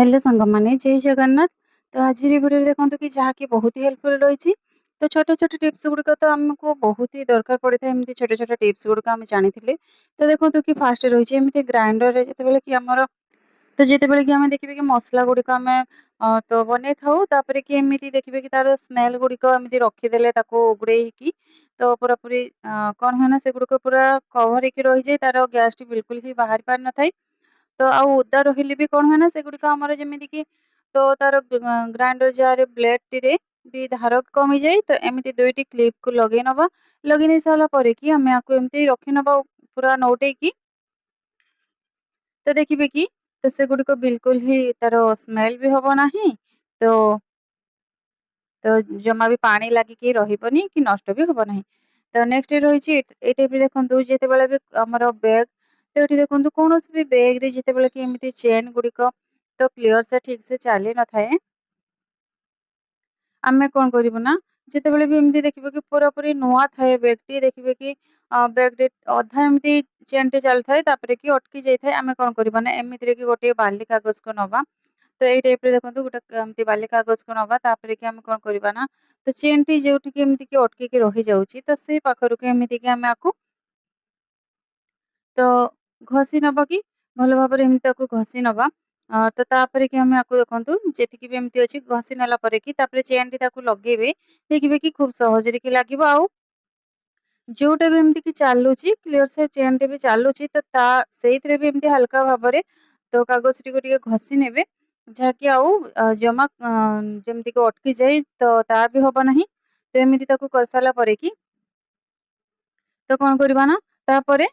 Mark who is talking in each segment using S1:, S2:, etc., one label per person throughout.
S1: Hello ସାଙ୍ଗମାନେ, ଜୟ ଜଗନ୍ନାଥ। ତ ଆଜିର ଭିଡ଼ିଓରେ ଦେଖନ୍ତୁ କି ଯାହାକି ବହୁତ ହି ହେଲ୍ପଫୁଲ୍ ରହିଛି। ତ ଛୋଟ ଛୋଟ ଟିପ୍ସ ଗୁଡ଼ିକ ତ ଆମକୁ ବହୁତ ହି ଦରକାର ପଡ଼ିଥାଏ। ଏମିତି ଛୋଟ ଛୋଟ ଟିପ୍ସ ଗୁଡ଼ିକ ଆମେ ଜାଣିଥିଲେ। ତ ଦେଖନ୍ତୁ କି ଫାଷ୍ଟ ରହିଛି ଏମିତି ଗ୍ରାଇଣ୍ଡରରେ ଯେତେବେଳେ କି ଯେତେବେଳେ କି ଆମେ ଦେଖିବେ କି ମସଲା ଗୁଡ଼ିକ ଆମେ ତ ବନେଇଥାଉ, ତାପରେ କି ଏମିତି ଦେଖିବେ କି ତାର ସ୍ମେଲ୍ ଗୁଡ଼ିକ ଏମିତି ରଖିଦେଲେ ତାକୁ ଘୋଡ଼େଇକି, ତ ପୁରାପୁରି କ'ଣ ହୁଏ ନା ସେଗୁଡ଼ିକ ପୁରା କଭର୍ ହେଇକି ରହିଯାଏ, ତାର ଗ୍ୟାସ୍‌ଟି ବିଲକୁଲ ହିଁ ବାହାରି ପାରିନଥାଏ। ତ ଆଉ ଓଦା ରହିଲେ ବି କ'ଣ ହୁଏ ନା ସେଗୁଡ଼ିକ ଆମର ଯେମିତିକି ତ ତାର ଗ୍ରାଇଣ୍ଡର ଜାର୍ ବ୍ଲେଡ୍‌ଟିରେ ବି ଧାର କମିଯାଏ। ତ ଏମିତି 2ଟି କ୍ଲିପ୍‌କୁ ଲଗେଇ ନବା। ଲଗେଇ ନେଇ ସାରିଲା ପରେ କି ଆମେ ଆକୁ ଏମିତି ରଖିନବା ପୁରା ନଉଟେଇକି। ତ ଦେଖିବେ କି ତ ସେଗୁଡ଼ିକ ବିଲକୁଲ ହିଁ ତାର ସ୍ମେଲ୍ ବି ହବ ନାହିଁ। ତ ତ ଜମା ବି ପାଣି ଲାଗିକି ରହିବନି କି ନଷ୍ଟ ବି ହବ ନାହିଁ। ତ ନେକ୍ସଟ ରହିଛି ଏଇ ଟାଇପ୍‌ରେ ଦେଖନ୍ତୁ ଯେତେବେଳେ ବି ଆମର ବ୍ୟାଗ୍, ତ ଏଠି ଦେଖନ୍ତୁ କୌଣସି ବି ବ୍ୟାଗ୍‌ରେ ଯେତେବେଳେ କି ଏମିତି ଚେନ୍ ଗୁଡ଼ିକ ତ କ୍ଲିୟର ସେ ଠିକ୍ ସେ ଚାଲି ନଥାଏ, ଆମେ କ'ଣ କରିବୁ ନା ଯେତେବେଳେ ବି ଏମିତି ଦେଖିବେ କି ପୁରାପୁରି ନୂଆ ଥାଏ ବ୍ୟାଗ୍‌ଟି, ଦେଖିବେ କି ବ୍ୟାଗ୍‌ରେ ଅଧା ଏମିତି ଚେନ୍‌ଟେ ଚାଲିଥାଏ ତାପରେ କି ଅଟକି ଯାଇଥାଏ। ଆମେ କ'ଣ କରିବା ନା ଏମିତିରେ କି ଗୋଟିଏ ବାଲି କାଗଜକୁ ନବା। ତ ଏଇ ଟାଇପ୍‌ରେ ଦେଖନ୍ତୁ ଗୋଟେ ଏମିତି ବାଲି କାଗଜକୁ ନବା, ତାପରେ କି ଆମେ କ'ଣ କରିବା ନା ତ ଚେନ୍‌ଟି ଯୋଉଠିକି ଏମିତିକି ଅଟକିକି ରହିଯାଉଛି ତ ସେଇ ପାଖରକୁ ଏମିତିକି ଆମେ ଆକୁ ତ ଘଷି ନବା କି ଭଲ ଭାବରେ ଏମିତି ତାକୁ ଘଷି ନବା। ତ ତାପରେ କି ଆମେ ଆକୁ ଦେଖନ୍ତୁ ଯେତିକି ବି ଏମିତି ଅଛି ଘଷି ନେଲା ପରେ କି ତାପରେ ଚେନ୍‌ଟି ତାକୁ ଲଗେଇବେ, ଦେଖିବେ କି ଖୁବ୍ ସହଜରେ କି ଲାଗିବ। ଆଉ ଯୋଉଟା ବି ଏମିତି କି ଚାଲୁଛି କ୍ଲିୟର ସେ ଚେନ୍‌ଟି ବି ଚାଲୁଛି, ତ ସେଇଥିରେ ବି ଏମିତି ହାଲକା ଭାବରେ ତ କାଗଜଟିକୁ ଟିକେ ଘଷି ନେବେ, ଯାହାକି ଆଉ ଜମା ଯେମିତିକି ଅଟକିଯାଇ ତ ତା ବି ହବ ନାହିଁ। ତ ଏମିତି ତାକୁ କରିସାରିଲା ପରେ କି ତ କ'ଣ କରିବା ନା ତାପରେ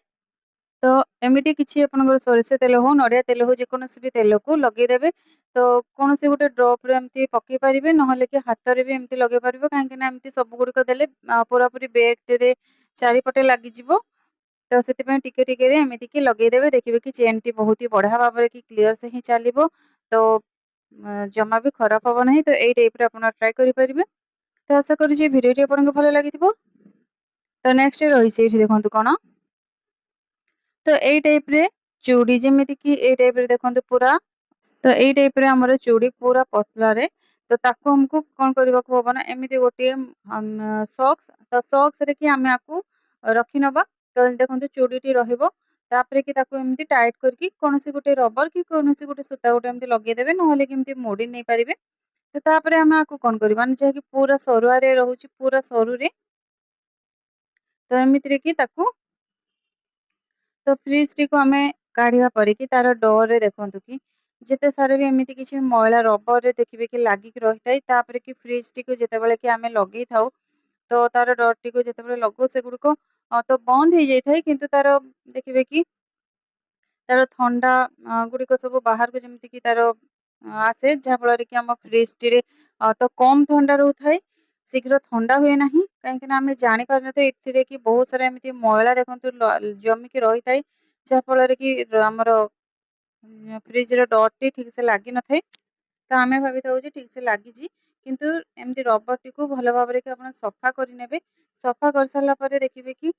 S1: ତ ଏମିତି କିଛି ଆପଣଙ୍କର ସୋରିଷ ତେଲ ହଉ, ନଡ଼ିଆ ତେଲ ହଉ, ଯେକୌଣସି ବି ତେଲକୁ ଲଗେଇଦେବେ। ତ କୌଣସି ଗୋଟେ ଡ୍ରପ୍‌ରେ ଏମିତି ପକେଇ ପାରିବେ, ନହେଲେ କି ହାତରେ ବି ଏମିତି ଲଗେଇ ପାରିବେ। କାହିଁକି ନା ଏମିତି ସବୁ ଗୁଡ଼ିକ ଦେଲେ ପୁରାପୁରି ବ୍ୟାଗ୍‌ଟିରେ ଚାରିପଟେ ଲାଗିଯିବ। ତ ସେଥିପାଇଁ ଟିକେ ଟିକେରେ ଏମିତିକି ଲଗେଇଦେବେ। ଦେଖିବେ କି ଚେନ୍‌ଟି ବହୁତ ହି ବଢ଼ିଆ ଭାବରେ କି କ୍ଲିୟର ସେ ହିଁ ଚାଲିବ। ତ ଜମା ବି ଖରାପ ହବ ନାହିଁ। ତ ଏଇ ଟାଇପ୍‌ରେ ଆପଣ ଟ୍ରାଏ କରିପାରିବେ। ତ ଆଶା କରୁଛି ଏ ଭିଡ଼ିଓଟି ଆପଣଙ୍କୁ ଭଲ ଲାଗିଥିବ। ତ ନେକ୍ସଟ ରହିଛି ଏଇଠି ଦେଖନ୍ତୁ କ'ଣ, ତ ଏଇ ଟାଇପ୍‌ରେ ଚୁଡ଼ି ଯେମିତିକି ଏଇ ଟାଇପ୍‌ରେ ଦେଖନ୍ତୁ ପୁରା, ତ ଏଇ ଟାଇପ୍‌ରେ ଆମର ଚୁଡ଼ି ପୁରା ପତଲାରେ, ତ ତାକୁ ଆମକୁ କ'ଣ କରିବାକୁ ହବ ନା ଏମିତି ଗୋଟିଏ ସକ୍ସରେ କି ଆମେ ଆକୁ ରଖିନବା। ତ ଦେଖନ୍ତୁ ଚୁଡ଼ିଟି ରହିବ। ତାପରେ କି ତାକୁ ଏମିତି ଟାଇଟ୍ କରିକି କୌଣସି ଗୋଟେ ରବର କି କୌଣସି ଗୋଟେ ସୂତା ଗୋଟେ ଏମିତି ଲଗେଇଦେବେ, ନହେଲେ କି ଏମିତି ମୋଡ଼ି ନେଇପାରିବେ। ତ ତାପରେ ଆମେ ଆକୁ କ'ଣ କରିବା ନା ଯାହାକି ପୁରା ସରୁଆରେ ରହୁଛି, ପୁରା ସରୁରେ, ତ ଏମିତିରେ କି ତାକୁ ତ ଫ୍ରିଜ୍‌ଟିକୁ ଆମେ କାଢ଼ିବା ପରେ କି ତାର ଡୋରରେ ଦେଖନ୍ତୁ କି ଯେତେ ସାରା ବି ଏମିତି କିଛି ମଇଳା ରବରରେ ଦେଖିବେ କି ଲାଗିକି ରହିଥାଏ। ତାପରେ କି ଫ୍ରିଜ୍‌ଟିକୁ ଯେତେବେଳେ କି ଆମେ ଲଗେଇଥାଉ, ତ ତାର ଡୋରଟିକୁ ଯେତେବେଳେ ଲଗାଉ ସେଗୁଡ଼ିକ ତ ବନ୍ଦ ହେଇଯାଇଥାଏ, କିନ୍ତୁ ତାର ଦେଖିବେ କି ତାର ଥଣ୍ଡା ଗୁଡ଼ିକ ସବୁ ବାହାରକୁ ଯେମିତିକି ତାର ଆସେ, ଯାହାଫଳରେ କି ଆମ ଫ୍ରିଜ୍‌ଟିରେ ତ କମ୍ ଥଣ୍ଡା ରହୁଥାଏ, ଶୀଘ୍ର ଥଣ୍ଡା ହୁଏ ନାହିଁ। କାହିଁକି ନା ଆମେ ଜାଣିପାରିନଥାଉ ଏଥିରେ କି ବହୁତ ସାରା ଏମିତି ମଇଳା ଦେଖନ୍ତୁ ଜମିକି ରହିଥାଏ, ଯାହାଫଳରେ କି ଆମର ଫ୍ରିଜ୍‌ର ଡୋରଟି ଠିକ୍ ସେ ଲାଗିନଥାଏ। ତ ଆମେ ଭାବିଥାଉ ଯେ ଠିକ୍ ସେ ଲାଗିଛି, କିନ୍ତୁ ଏମିତି ରବରଟିକୁ ଭଲ ଭାବରେ କି ଆପଣ ସଫା କରିନେବେ। ସଫା କରିସାରିଲା ପରେ ଦେଖିବେ କି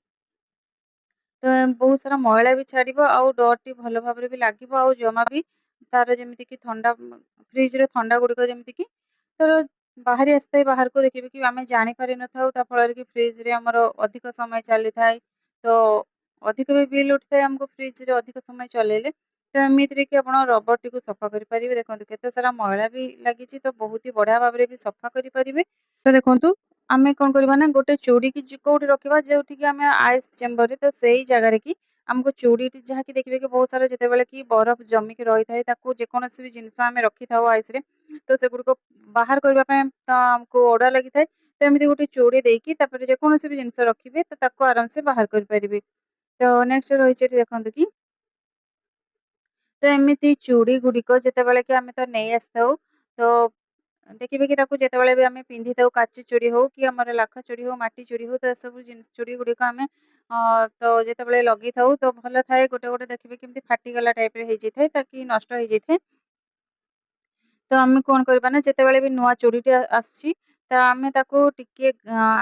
S1: ତ ବହୁତ ସାରା ମଇଳା ବି ଛାଡ଼ିବ, ଆଉ ଡୋରଟି ଭଲ ଭାବରେ ବି ଲାଗିବ। ଆଉ ଜମା ବି ତାର ଯେମିତିକି ଥଣ୍ଡା ଫ୍ରିଜ୍‌ର ଥଣ୍ଡା ଗୁଡ଼ିକ ଯେମିତିକି ତାର ବାହାରି ଆସିଥାଏ ବାହାରକୁ, ଦେଖିବେ କି ଆମେ ଜାଣିପାରିନଥାଉ। ତା ଫଳରେ କି ଫ୍ରିଜ୍‌ରେ ଆମର ଅଧିକ ସମୟ ଚାଲିଥାଏ। ତ ଅଧିକ ବି ବିଲ୍ ଉଠିଥାଏ ଆମକୁ ଫ୍ରିଜ୍‌ରେ ଅଧିକ ସମୟ ଚଲେଇଲେ। ତ ଏମିତିରେ କି ଆପଣ ରବରଟିକୁ ସଫା କରିପାରିବେ। ଦେଖନ୍ତୁ କେତେ ସାରା ମଇଳା ବି ଲାଗିଛି, ତ ବହୁତ ହି ବଢ଼ିଆ ଭାବରେ ବି ସଫା କରିପାରିବେ। ତ ଦେଖନ୍ତୁ ଆମେ କ'ଣ କରିବା ନା ଗୋଟେ ଚୁଡ଼ିକି କୋଉଠି ରଖିବା ଯୋଉଠିକି ଆମେ ଆଇସ୍ ଚେମ୍ବରରେ, ତ ସେଇ ଜାଗାରେ କି ଆମକୁ ଚୁଡ଼ିଟି ଯାହାକି ଦେଖିବେ କି ବହୁତ ସାରା ଯେତେବେଳେ କି ବରଫ ଜମିକି ରହିଥାଏ, ତାକୁ ଯେକୌଣସି ବି ଜିନିଷ ଆମେ ରଖିଥାଉ ଆଇସ୍‌ରେ, ତ ସେଗୁଡ଼ିକ ବାହାର କରିବା ପାଇଁ ତ ଆମକୁ ଅଡୁଆ ଲାଗିଥାଏ। ତ ଏମିତି ଗୋଟେ ଚୁଡ଼ି ଦେଇକି ତାପରେ ଯେକୌଣସି ବି ଜିନିଷ ରଖିବେ ତ ତାକୁ ଆରାମସେ ବାହାର କରିପାରିବେ। ତ ନେକ୍ସଟ ରହିଛି ଏଠି ଦେଖନ୍ତୁ କି ତ ଏମିତି ଚୁଡ଼ି ଗୁଡ଼ିକ ଯେତେବେଳେ କି ଆମେ ତ ନେଇ ଆସିଥାଉ, ତ ଦେଖିବେ କି ତାକୁ ଯେତେବେଳେ ବି ଆମେ ପିନ୍ଧିଥାଉ, କାଚ ଚୁଡ଼ି ହଉ କି ଆମର ଲାଖ ଚୁଡ଼ି ହଉ, ମାଟି ଚୁଡ଼ି ହଉ, ତ ଏସବୁ ଚୁଡ଼ି ଗୁଡ଼ିକ ଆମେ ତ ଯେତେବେଳେ ଲଗେଇଥାଉ ତ ଭଲ ଥାଏ। ଗୋଟେ ଗୋଟେ ଦେଖିବେ କେମିତି ଫାଟିଗଲା ଟାଇପ୍‌ରେ ହେଇଯାଇଥାଏ, ତାକି ନଷ୍ଟ ହେଇଯାଇଥାଏ। ତ ଆମେ କ'ଣ କରିବା ନା ଯେତେବେଳେ ବି ନୂଆ ଚୁଡ଼ିଟି ଆସୁଛି, ତ ଆମେ ତାକୁ ଟିକେ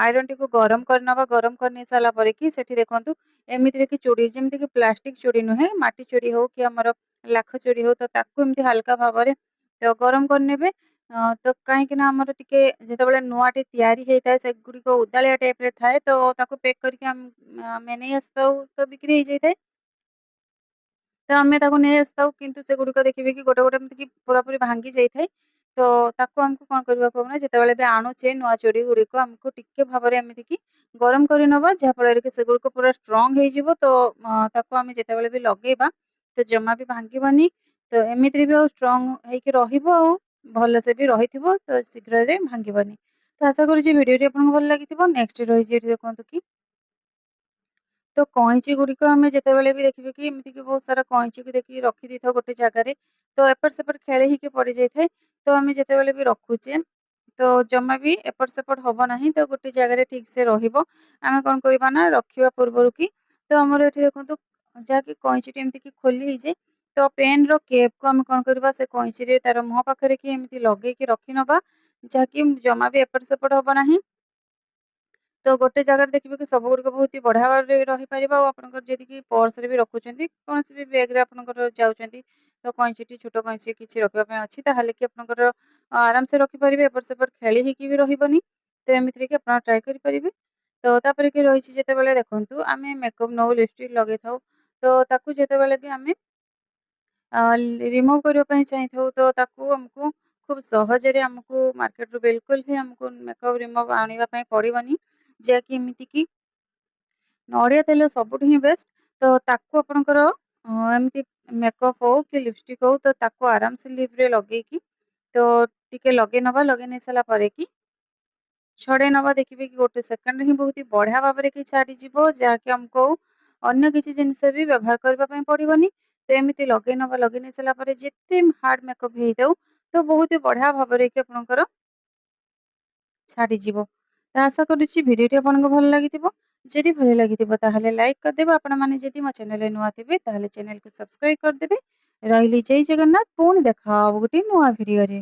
S1: ଆଇରନ୍‌ଟିକୁ ଗରମ କରିନେବା। ଗରମ କରିନେଇ ସାରିଲା ପରେ କି ସେଠି ଦେଖନ୍ତୁ ଏମିତିରେ କି ଚୁଡ଼ି ଯେମିତିକି ପ୍ଲାଷ୍ଟିକ୍ ଚୁଡ଼ି ନୁହେଁ, ମାଟି ଚୁଡ଼ି ହଉ କି ଆମର ଲାଖ ଚୁଡ଼ି ହଉ, ତ ତାକୁ ଏମିତି ହାଲକା ଭାବରେ ତ ଗରମ କରିନେବେ। ତ କାହିଁକିନା ଆମର ଟିକେ ଯେତେବେଳେ ନୂଆଟି ତିଆରି ହେଇଥାଏ ସେଗୁଡ଼ିକ ଓଦାଳିଆ ଟାଇପ୍‌ରେ ଥାଏ ତ ତାକୁ ପେକ୍ କରିକି ଆମେ ନେଇ ଆସିଥାଉ ତ ବିକ୍ରି ହେଇଯାଇଥାଏ। ତ ଆମେ ତାକୁ ନେଇ ଆସିଥାଉ କିନ୍ତୁ ସେଗୁଡ଼ିକ ଦେଖିବେ କି ଗୋଟେ ଏମିତିକି ପୁରାପୁରି ଭାଙ୍ଗି ଯାଇଥାଏ। ତ ତାକୁ ଆମକୁ କଣ କରିବାକୁ ହବ ନା ଯେତେବେଳେ ବି ଆଣୁଛେ ନୂଆ ଚୁଡ଼ି ଗୁଡ଼ିକ ଆମକୁ ଟିକେ ଭାବରେ ଏମିତିକି ଗରମ କରି ନବା ଯାହାଫଳରେ କି ସେଗୁଡ଼ିକ ପୁରା ଷ୍ଟ୍ରଙ୍ଗ ହେଇଯିବ ତ ତାକୁ ଆମେ ଯେତେବେଳେ ବି ଲଗେଇବା ତ ଜମା ବି ଭାଙ୍ଗିବନି। ତ ଏମିତିରେ ବି ଆଉ ଷ୍ଟ୍ରଙ୍ଗ ହେଇକି ରହିବ ଆଉ ଭଲସେ ବି ରହିଥିବ ତ ଶୀଘ୍ରରେ ଭାଙ୍ଗିବନି। ତ ଆଶା କରୁଛି ଭିଡ଼ିଓଟି ଆପଣଙ୍କୁ ଭଲ ଲାଗିଥିବ। ନେକ୍ସଟ ରହିଛି ଏଠି ଦେଖନ୍ତୁ କି ତ କଇଁଚି ଗୁଡ଼ିକ ଆମେ ଯେତେବେଳେ ବି ଦେଖିବେ କି ଏମିତିକି ବହୁତ ସାରା କଇଁଚିକୁ ଦେଖିକି ରଖିଦେଇଥାଉ ଗୋଟେ ଜାଗାରେ, ତ ଏପଟ ସେପଟ ଖେଳି ହେଇକି ପଡ଼ିଯାଇଥାଏ। ତ ଆମେ ଯେତେବେଳେ ବି ରଖୁଛେ, ତ ଜମା ବି ଏପଟ ସେପଟ ହବ ନାହିଁ। ତ ଗୋଟେ ଜାଗାରେ ଠିକ୍‌ସେ ରହିବ। ଆମେ କଣ କରିବା ନା ରଖିବା ପୂର୍ବରୁ କି ତ ଆମର ଏଠି ଦେଖନ୍ତୁ ଯାହାକି କଇଁଚିଟି ଏମିତିକି ଖୋଲି ହେଇଛି। ତ ପେନ୍‌ର କେପ୍‌କୁ ଆମେ କଣ କରିବା ସେ କଇଁଚିରେ ତାର ମୁହଁ ପାଖରେ କି ଏମିତି ଲଗେଇକି ରଖିନବା, ଯାହାକି ଜମା ବି ଏପଟ ସେପଟ ହବ ନାହିଁ। ତ ଗୋଟେ ଜାଗାରେ ଦେଖିବେ କି ସବୁଗୁଡ଼ିକ ବହୁତ ହି ବଢ଼ିଆ ଭାବରେ ରହିପାରିବ ଆଉ ଆପଣଙ୍କର ଯଦିକି ପର୍ସରେ ବି ରଖୁଛନ୍ତି, କୌଣସି ବି ବ୍ୟାଗରେ ଆପଣଙ୍କର ଯାଉଛନ୍ତି, ତ କଇଁଚିଟି ଛୋଟ କଇଁଚି କିଛି ରଖିବା ପାଇଁ ଅଛି ତାହେଲେ କି ଆପଣଙ୍କର ଆରାମସେ ରଖିପାରିବେ। ଏପଟ ସେପଟ ଖେଳି ହେଇକି ବି ରହିବନି। ତ ଏମିତିରେ କି ଆପଣ ଟ୍ରାଏ କରିପାରିବେ। ତ ତାପରେ କି ରହିଛି ଯେତେବେଳେ ଦେଖନ୍ତୁ ଆମେ ମେକଅପ୍ ନଉ, ଲିପଷ୍ଟିକ୍ ଲଗେଇଥାଉ, ତ ତାକୁ ଯେତେବେଳେ ବି ଆମେ ରିମୁଭ୍ କରିବା ପାଇଁ ଚାହିଁଥାଉ ତ ତାକୁ ଆମକୁ ଖୁବ୍ ସହଜରେ ଆମକୁ ମାର୍କେଟରୁ ବିଲକୁଲ ହିଁ ଆମକୁ ମେକଅପ୍ ରିମୁଭ୍ ଆଣିବା ପାଇଁ ପଡ଼ିବନି। ଯାହାକି ଏମିତିକି ନଡ଼ିଆ ତେଲ ସବୁଠୁ ହିଁ ବେଷ୍ଟ। ତ ତାକୁ ଆପଣଙ୍କର ଏମିତି ମେକଅପ୍ ହଉ କି ଲିପଷ୍ଟିକ୍ ହଉ ତ ତାକୁ ଆରାମସେ ଲିପ୍‌ରେ ଲଗେଇକି ତ ଟିକେ ଲଗେଇ ନବା। ଲଗେଇ ନେଇ ସାରିଲା ପରେ କି ଛଡ଼େଇ ନବା। ଦେଖିବେ କି ଗୋଟେ ସେକେଣ୍ଡରେ ହିଁ ବହୁତ ହି ବଢ଼ିଆ ଭାବରେ କି ଛାଡ଼ିଯିବ, ଯାହାକି ଆମକୁ ଆଉ ଅନ୍ୟ କିଛି ଜିନିଷ ବି ବ୍ୟବହାର କରିବା ପାଇଁ ପଡ଼ିବନି। ତ ଏମିତି ଲଗେଇ ନବା। ଲଗେଇ ନେଇ ସାରିଲା ପରେ ଯେତେ ହାର୍ଡ ମେକଅପ୍ ହେଇଥାଉ ତ ବହୁତ ହି ବଢ଼ିଆ ଭାବରେ କି ଆପଣଙ୍କର ଛାଡ଼ିଯିବ। ତ ଆଶା କରୁଛି ଭିଡ଼ିଓଟି ଆପଣଙ୍କୁ ଭଲ ଲାଗିଥିବ। ଯଦି ଭଲ ଲାଗିଥିବ ତାହେଲେ ଲାଇକ୍ କରିଦେବେ। ଆପଣମାନେ ଯଦି ମୋ ଚ୍ୟାନେଲରେ ନୂଆ ଥିବେ ତାହେଲେ ଚ୍ୟାନେଲକୁ ସବସ୍କ୍ରାଇବ୍ କରିଦେବେ। ରହିଲି ଜୟ ଜଗନ୍ନାଥ। ପୁଣି ଦେଖା ହବ ଗୋଟେ ନୂଆ ଭିଡ଼ିଓରେ।